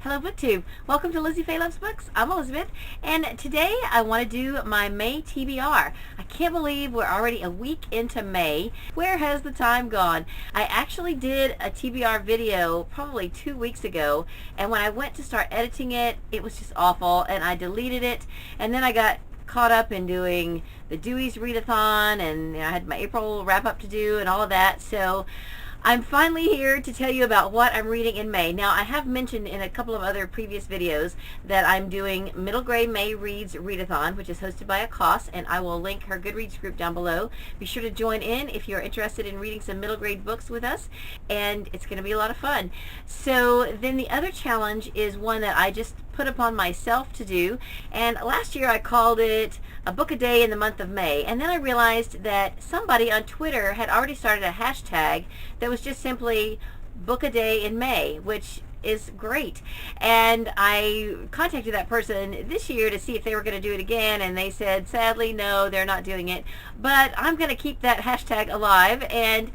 Hello BookTube. Welcome to Lizziefayelovesbooks. I'm Elizabeth, and today I want to do my May TBR. I can't believe we're already a week into May. Where has the time gone? I actually did a TBR video probably 2 weeks ago, and when I went to start editing it, it was just awful, and I deleted it, and then I got caught up in doing the Dewey's Readathon, and I had my April wrap-up to do and all of that, so I'm finally here to tell you about what I'm reading in May. Now, I have mentioned in a couple of other previous videos that I'm doing Middle Grade May Reads Readathon, which is hosted by Akoss, and I will link her Goodreads group down below. Be sure to join in if you're interested in reading some middle grade books with us, and it's going to be a lot of fun. So then the other challenge is one that I just put upon myself to do, and last year I called it a book a day in the month of May, and then I realized that somebody on Twitter had already started a hashtag that was just simply book a day in May, which is great. And I contacted that person this year to see if they were going to do it again, and they said sadly no, they're not doing it, but I'm going to keep that hashtag alive and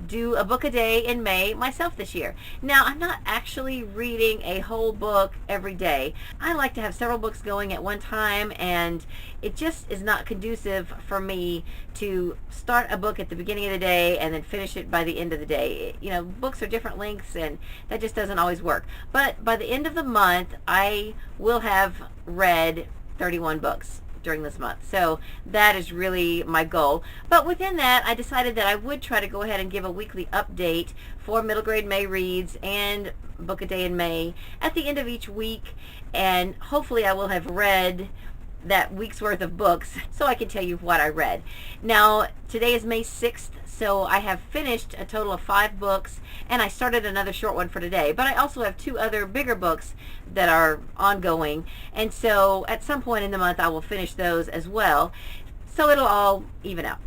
do a book a day in May myself this year. Now, I'm not actually reading a whole book every day. I like to have several books going at one time, and it just is not conducive for me to start a book at the beginning of the day and then finish it by the end of the day. You know, books are different lengths, and that just doesn't always work. But by the end of the month, I will have read 31 books during this month. So that is really my goal. But within that, I decided that I would try to go ahead and give a weekly update for Middle Grade May Reads and Book a Day in May at the end of each week, and hopefully I will have read that week's worth of books so I can tell you what I read. Now, today is May 6th, so I have finished a total of 5 books, and I started another short one for today, but I also have 2 other bigger books that are ongoing, and so at some point in the month I will finish those as well, so it'll all even out.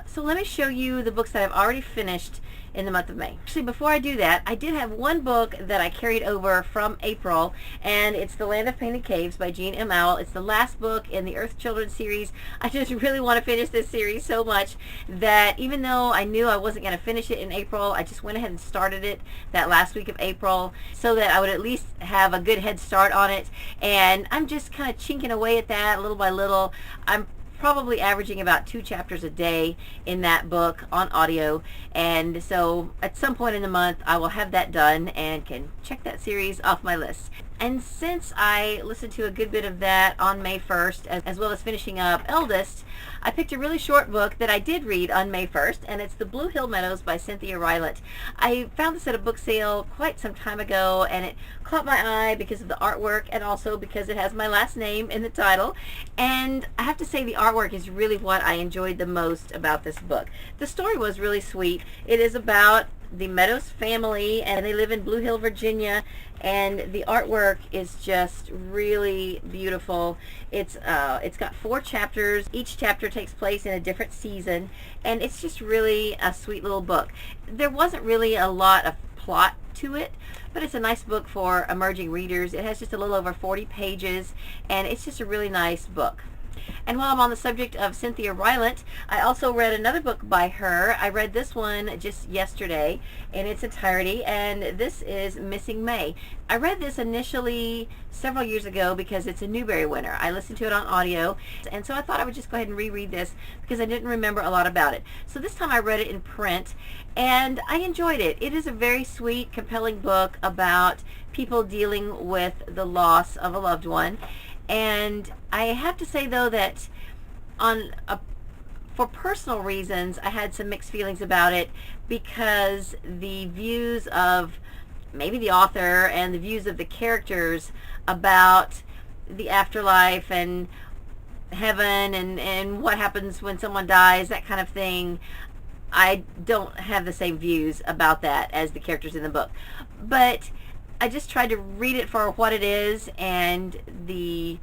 So let me show you the books that I've already finished in the month of May. Actually, before I do that, I did have one book that I carried over from April, and it's The Land of Painted Caves by Jean M. Auel. It's the last book in the Earth Children series. I just really want to finish this series so much that even though I knew I wasn't going to finish it in April, I just went ahead and started it that last week of April so that I would at least have a good head start on it, and I'm just kind of chinking away at that little by little. I'm probably averaging about 2 chapters a day in that book on audio, and so at some point in the month I will have that done and can check that series off my list. And since I listened to a good bit of that on May 1st, as well as finishing up Eldest, I picked a really short book that I did read on May 1st, and it's The Blue Hill Meadows by Cynthia Rylett. I found this at a book sale quite some time ago, and it caught my eye because of the artwork and also because it has my last name in the title. And I have to say the artwork is really what I enjoyed the most about this book. The story was really sweet. It is about the Meadows family, and they live in Blue Hill, Virginia, and the artwork is just really beautiful. It's got 4 chapters. Each chapter takes place in a different season, and it's just really a sweet little book. There wasn't really a lot of plot to it, but it's a nice book for emerging readers. It has just a little over 40 pages, and it's just a really nice book. And while I'm on the subject of Cynthia Rylett, I also read another book by her. I read this one just yesterday in its entirety, and this is Missing May. I read this initially several years ago because it's a Newbery winner. I listened to it on audio, and so I thought I would just go ahead and reread this because I didn't remember a lot about it. So this time I read it in print, and I enjoyed it. It is a very sweet, compelling book about people dealing with the loss of a loved one. And I have to say, though, that for personal reasons, I had some mixed feelings about it because the views of maybe the author and the views of the characters about the afterlife and heaven and what happens when someone dies, that kind of thing, I don't have the same views about that as the characters in the book. But I just tried to read it for what it is, and the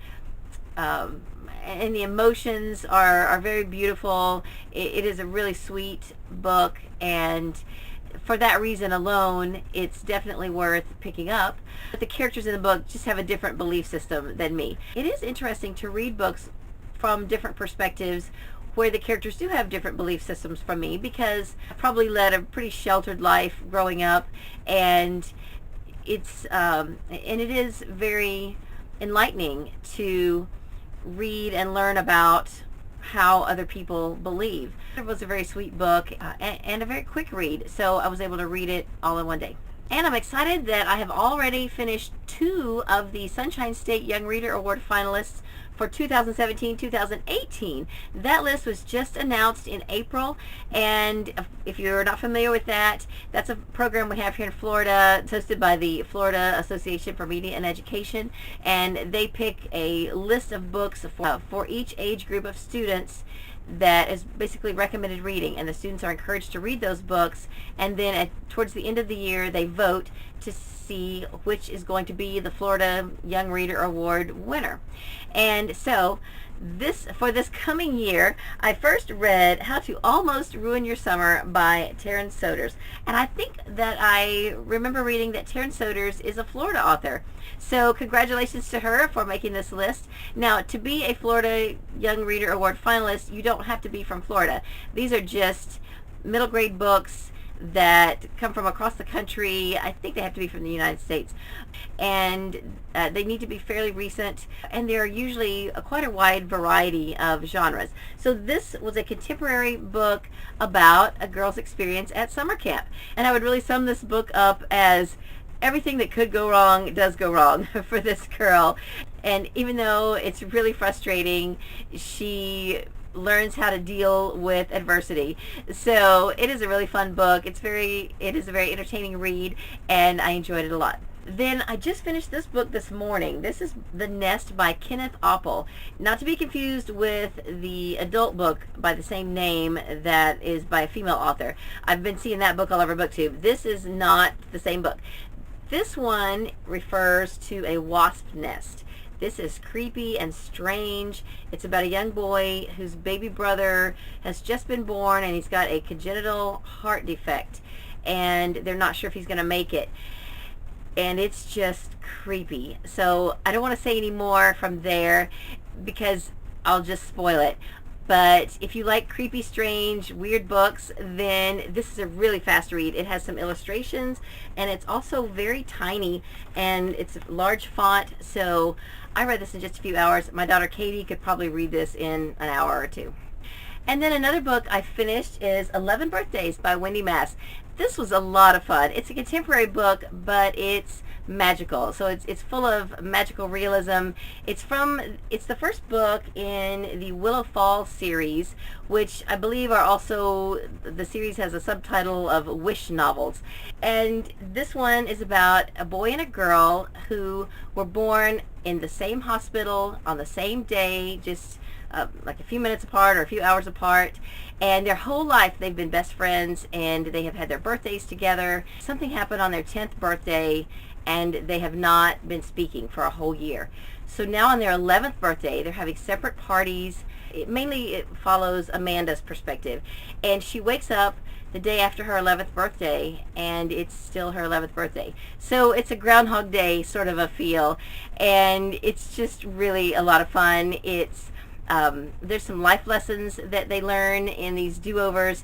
emotions are very beautiful. It is a really sweet book, and for that reason alone, it's definitely worth picking up. But the characters in the book just have a different belief system than me. It is interesting to read books from different perspectives where the characters do have different belief systems from me, because I probably led a pretty sheltered life growing up, and It's and it is very enlightening to read and learn about how other people believe. It was a very sweet book and a very quick read, so I was able to read it all in one day. And I'm excited that I have already finished 2 of the Sunshine State Young Reader Award finalists for 2017-2018. That list was just announced in April, and if you're not familiar with that, that's a program we have here in Florida. It's hosted by the Florida Association for Media and Education, and they pick a list of books for each age group of students that is basically recommended reading, and the students are encouraged to read those books, and then towards the end of the year they vote to see which is going to be the Florida Young Reader Award winner. And so for this coming year, I first read How to Almost Ruin Your Summer by Terrence Souters. And I think that I remember reading that Terrence Souters is a Florida author. So congratulations to her for making this list. Now, to be a Florida Young Reader Award finalist, you don't have to be from Florida. These are just middle grade books that come from across the country. I think they have to be from the United States, and they need to be fairly recent, and they're usually quite a wide variety of genres. So this was a contemporary book about a girl's experience at summer camp, and I would really sum this book up as everything that could go wrong does go wrong for this girl. And even though it's really frustrating, she learns how to deal with adversity. So it is a really fun book. It is a very entertaining read, and I enjoyed it a lot. Then I just finished this book this morning. This is The Nest by Kenneth Opel. Not to be confused with the adult book by the same name that is by a female author. I've been seeing that book all over BookTube. This is not the same book. This one refers to a wasp nest. This is creepy and strange. It's about a young boy whose baby brother has just been born, and he's got a congenital heart defect, and they're not sure if he's going to make it. And it's just creepy. So I don't want to say any more from there because I'll just spoil it. But if you like creepy, strange, weird books, then this is a really fast read. It has some illustrations, and it's also very tiny, and it's large font, so I read this in just a few hours. My daughter Katie could probably read this in an hour or 2. And then another book I finished is 11 Birthdays by Wendy Mass. This was a lot of fun. It's a contemporary book, but it's magical. So it's full of magical realism. It's the first book in the Willow Falls series, which I believe are also, the series has a subtitle of Wish novels. And this one is about a boy and a girl who were born in the same hospital on the same day, just like a few minutes apart or a few hours apart, and their whole life they've been best friends, and they have had their birthdays together. Something happened on their 10th birthday, and they have not been speaking for a whole year. So now on their 11th birthday, they're having separate parties. It follows Amanda's perspective, and she wakes up the day after her 11th birthday, and it's still her 11th birthday. So it's a Groundhog Day sort of a feel, and it's just really a lot of fun. There's some life lessons that they learn in these do-overs,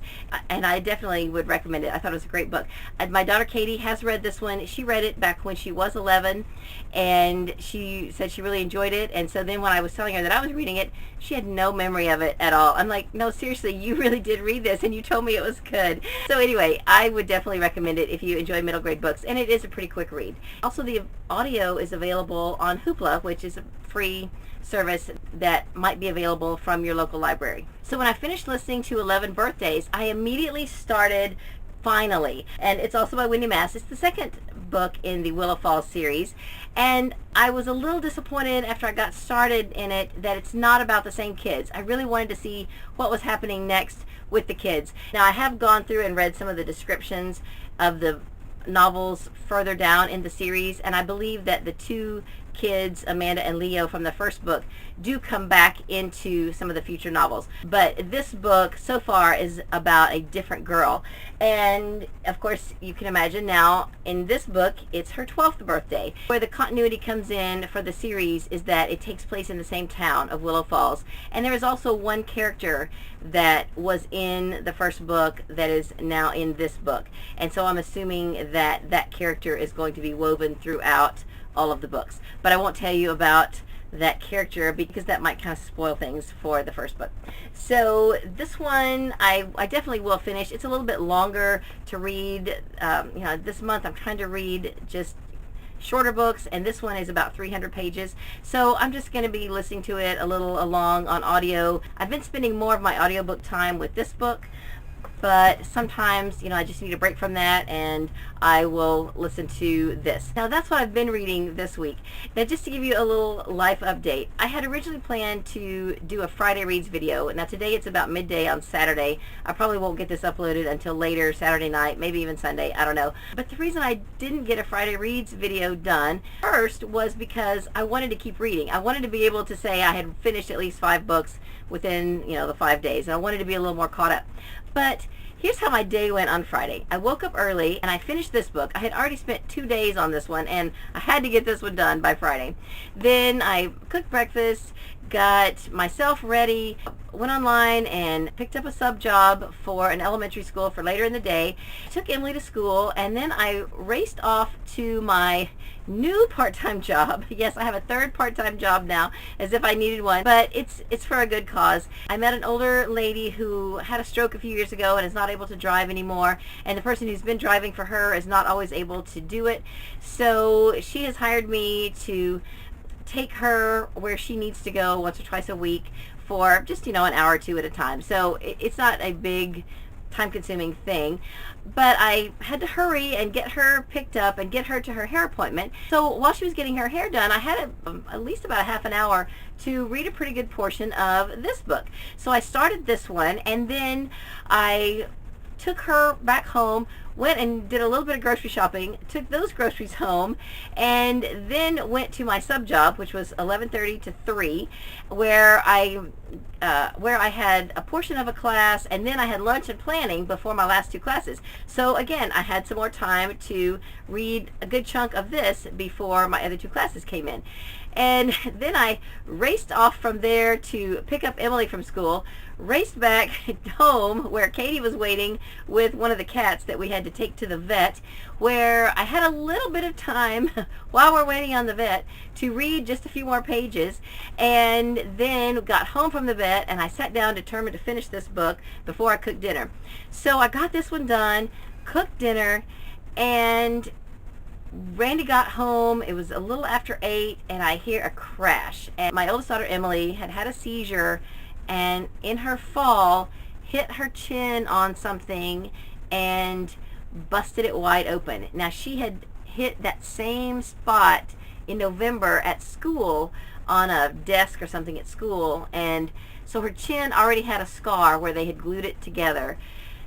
and I definitely would recommend it. I thought it was a great book. My daughter Katie has read this one. She read it back when she was 11, and she said she really enjoyed it. And so then when I was telling her that I was reading it, she had no memory of it at all. I'm like, no, seriously, you really did read this, and you told me it was good. So anyway, I would definitely recommend it if you enjoy middle grade books, and it is a pretty quick read. Also, the audio is available on Hoopla, which is a free service that might be available from your local library. So when I finished listening to 11 Birthdays, I immediately started Finally, and it's also by Wendy Mass. It's the second book in the Willow Falls series, and I was a little disappointed after I got started in it that it's not about the same kids. I really wanted to see what was happening next with the kids. Now, I have gone through and read some of the descriptions of the novels further down in the series, and I believe that the 2 kids, Amanda and Leo, from the first book do come back into some of the future novels. But this book so far is about a different girl. And of course, you can imagine now in this book, it's her 12th birthday. Where the continuity comes in for the series is that it takes place in the same town of Willow Falls. And there is also one character that was in the first book that is now in this book. And so I'm assuming that that character is going to be woven throughout all of the books. But I won't tell you about that character because that might kind of spoil things for the first book. So this one I definitely will finish. It's a little bit longer to read. This month I'm trying to read just shorter books, and this one is about 300 pages. So I'm just going to be listening to it a little along on audio. I've been spending more of my audiobook time with this book, but sometimes, I just need a break from that, and I will listen to this. Now, that's what I've been reading this week. Now, just to give you a little life update, I had originally planned to do a Friday Reads video. Now, today it's about midday on Saturday. I probably won't get this uploaded until later Saturday night, maybe even Sunday, I don't know. But the reason I didn't get a Friday Reads video done first was because I wanted to keep reading. I wanted to be able to say I had finished at least 5 books within, the 5 days, and I wanted to be a little more caught up. But here's how my day went on Friday. I woke up early and I finished this book. I had already spent 2 days on this one, and I had to get this one done by Friday. Then I cooked breakfast, got myself ready, went online and picked up a sub job for an elementary school for later in the day, took Emily to school, and then I raced off to my new part-time job. Yes, I have a third part-time job now, as if I needed one, but it's for a good cause. I met an older lady who had a stroke a few years ago and is not able to drive anymore, and the person who's been driving for her is not always able to do it. So she has hired me to take her where she needs to go once or twice a week for just, an hour or two at a time. So it's not a big time-consuming thing, but I had to hurry and get her picked up and get her to her hair appointment. So while she was getting her hair done, I had at least about a half an hour to read a pretty good portion of this book. So I started this one, and then I took her back home, went and did a little bit of grocery shopping, took those groceries home, and then went to my sub job, which was 11:30 to 3, where I had a portion of a class, and then I had lunch and planning before my last 2 classes. So again, I had some more time to read a good chunk of this before my other 2 classes came in. And then I raced off from there to pick up Emily from school, raced back home where Katie was waiting with one of the cats that we had to take to the vet, where I had a little bit of time while we're waiting on the vet to read just a few more pages, and then got home from the vet and I sat down determined to finish this book before I cooked dinner. So I got this one done, cooked dinner, and Randy got home. It was a little after 8, and I hear a crash. And my oldest daughter, Emily, had a seizure, and in her fall, hit her chin on something and busted it wide open. Now, she had hit that same spot in November at school on a desk or something at school, and so her chin already had a scar where they had glued it together.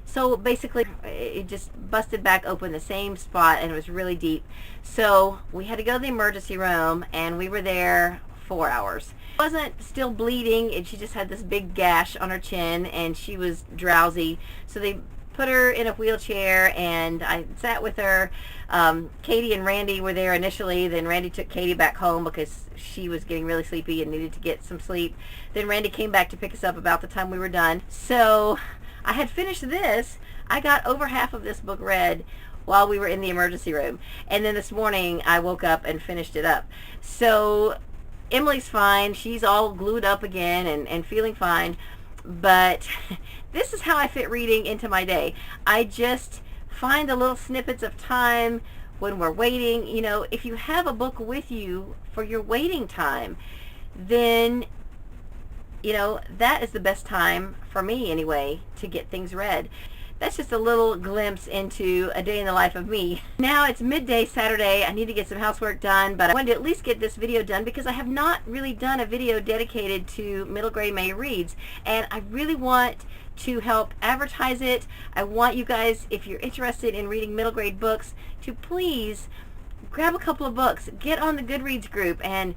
So basically, it just busted back open the same spot, and it was really deep. So we had to go to the emergency room, and we were there 4 hours. It wasn't still bleeding, and she just had this big gash on her chin, and she was drowsy. So they put her in a wheelchair, and I sat with her. Katie and Randy were there initially. Then Randy took Katie back home because she was getting really sleepy and needed to get some sleep. Then Randy came back to pick us up about the time we were done. So I had finished this. I got over half of this book read while we were in the emergency room. And then this morning I woke up and finished it up. So Emily's fine. She's all glued up again and feeling fine. But this is how I fit reading into my day. I just find the little snippets of time when we're waiting. If you have a book with you for your waiting time, then that is the best time for me anyway to get things read. That's just a little glimpse into a day in the life of me. Now it's midday Saturday. I need to get some housework done, but I wanted to at least get this video done because I have not really done a video dedicated to Middle Grade May Reads, and I really want to help advertise it. I want you guys, if you're interested in reading middle grade books, to please grab a couple of books, get on the Goodreads group and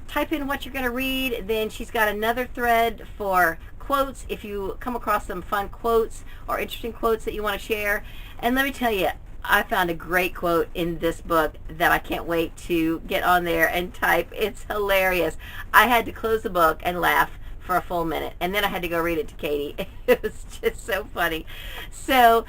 type in what you're going to read. Then she's got another thread for quotes if you come across some fun quotes or interesting quotes that you want to share. And let me tell you, I found a great quote in this book that I can't wait to get on there and type. It's hilarious. I had to close the book and laugh for a full minute, and then I had to go read it to Katie. It was just so funny. So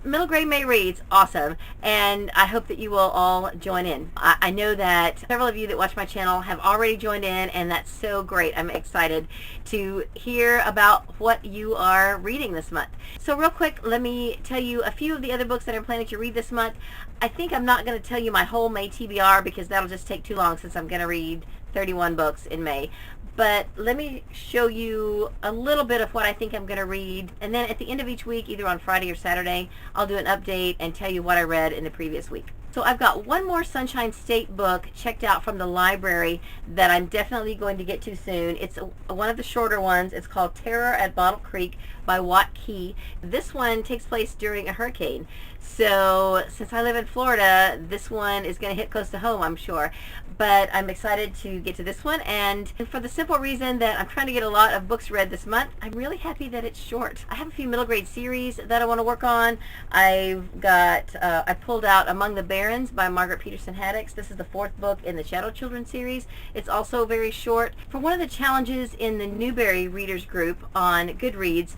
middle grade May reads, awesome, and I hope that you will all join in. I know that several of you that watch my channel have already joined in, and that's so great. I'm excited to hear about what you are reading this month. So real quick, let me tell you a few of the other books that I'm planning to read this month. I think I'm not going to tell you my whole May TBR because that'll just take too long since I'm going to read 31 books in May. But let me show you a little bit of what I think I'm going to read. And then at the end of each week, either on Friday or Saturday, I'll do an update and tell you what I read in the previous week. So I've got one more Sunshine State book checked out from the library that I'm definitely going to get to soon. It's one of the shorter ones. It's called Terror at Bottle Creek by Watt Key. This one takes place during a hurricane. So since I live in Florida, this one is going to hit close to home, I'm sure. But I'm excited to get to this one, and for the simple reason that I'm trying to get a lot of books read this month, I'm really happy that it's short. I have a few middle grade series that I want to work on. I've got, I pulled out Among the Barrens by Margaret Peterson Haddix. This is the 4th book in the Shadow Children series. It's also very short. For one of the challenges in the Newberry Readers group on Goodreads,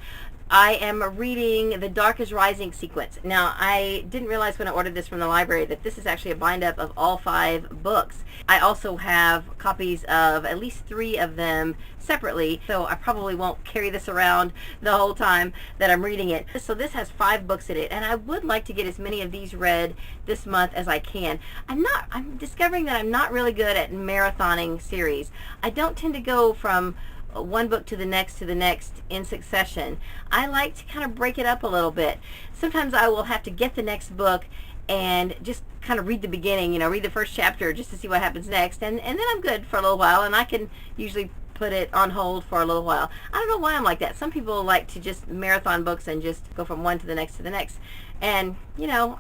I am reading the Dark is Rising sequence. Now, I didn't realize when I ordered this from the library that this is actually a bind-up of all 5 books. I also have copies of at least 3 of them separately, so I probably won't carry this around the whole time that I'm reading it. So this has 5 books in it, and I would like to get as many of these read this month as I can. I'm discovering that I'm not really good at marathoning series. I don't tend to go from one book to the next in succession. I like to kind of break it up a little bit. Sometimes I will have to get the next book and just kind of read the beginning, read the first chapter just to see what happens next, and then I'm good for a little while, and I can usually put it on hold for a little while. I don't know why I'm like that. Some people like to just marathon books and just go from one to the next. And,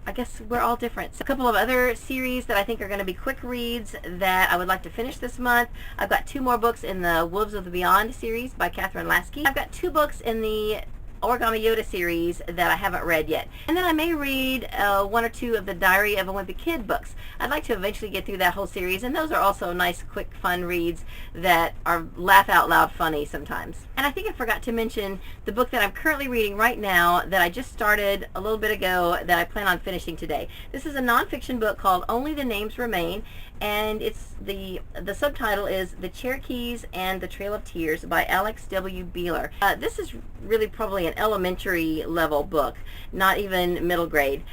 I guess we're all different. So a couple of other series that I think are going to be quick reads that I would like to finish this month. I've got 2 more books in the Wolves of the Beyond series by Catherine Lasky. I've got 2 books in the Origami Yoda series that I haven't read yet. And then I may read 1 or 2 of the Diary of a Wimpy Kid books. I'd like to eventually get through that whole series, and those are also nice, quick, fun reads that are laugh out loud funny sometimes. And I think I forgot to mention the book that I'm currently reading right now that I just started a little bit ago that I plan on finishing today. This is a nonfiction book called Only the Names Remain, and it's the subtitle is The Cherokees and the Trail of Tears by Alex W. Beeler. This is really probably an elementary level book, not even middle grade.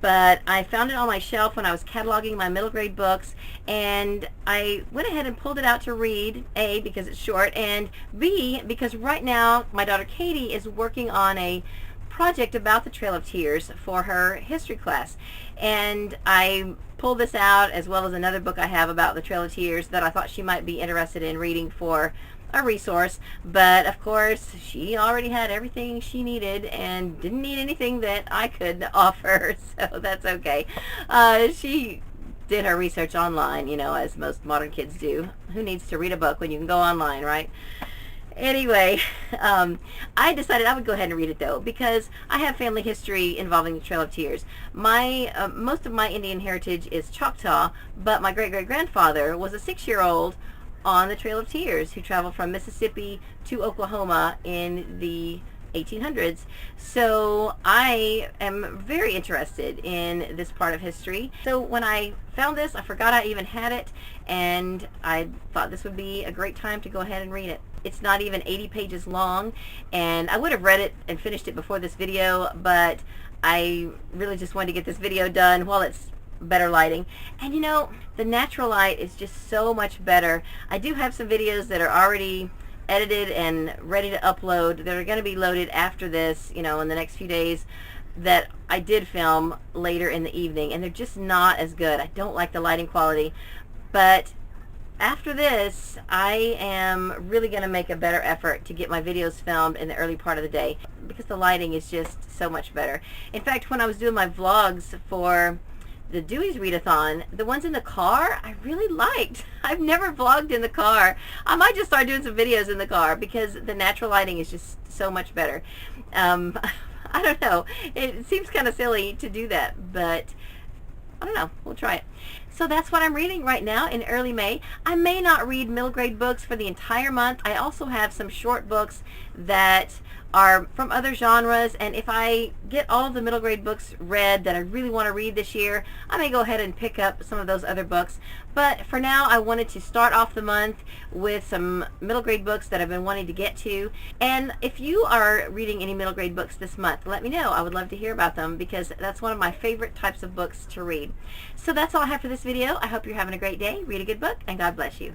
But I found it on my shelf when I was cataloging my middle grade books, and I went ahead and pulled it out to read, A, because it's short, and B, because right now my daughter Katie is working on a project about the Trail of Tears for her history class. And I pulled this out as well as another book I have about the Trail of Tears that I thought she might be interested in reading for a resource, but of course she already had everything she needed and didn't need anything that I could offer, so that's okay. She did her research online, as most modern kids do. Who needs to read a book when you can go online, right? Anyway, I decided I would go ahead and read it though, because I have family history involving the Trail of Tears. Most of my Indian heritage is Choctaw, but my great-great-grandfather was a 6-year-old on the Trail of Tears who traveled from Mississippi to Oklahoma in the 1800s. So I am very interested in this part of history. So when I found this, I forgot I even had it, and I thought this would be a great time to go ahead and read it. It's not even 80 pages long, and I would have read it and finished it before this video, but I really just wanted to get this video done while it's better lighting. And the natural light is just so much better. I do have some videos that are already edited and ready to upload that are going to be loaded after this, in the next few days, that I did film later in the evening, and they're just not as good. I don't like the lighting quality, but after this I am really going to make a better effort to get my videos filmed in the early part of the day, because the lighting is just so much better. In fact, when I was doing my vlogs for the Dewey's Readathon, the ones in the car, I really liked. I've never vlogged in the car. I might just start doing some videos in the car because the natural lighting is just so much better. I don't know. It seems kind of silly to do that, but I don't know. We'll try it. So that's what I'm reading right now in early May. I may not read middle grade books for the entire month. I also have some short books that are from other genres, and if I get all of the middle grade books read that I really want to read this year, I may go ahead and pick up some of those other books. But for now, I wanted to start off the month with some middle grade books that I've been wanting to get to. And if you are reading any middle grade books this month, let me know. I would love to hear about them because that's one of my favorite types of books to read. So that's all I have for this video. I hope you're having a great day. Read a good book, and God bless you.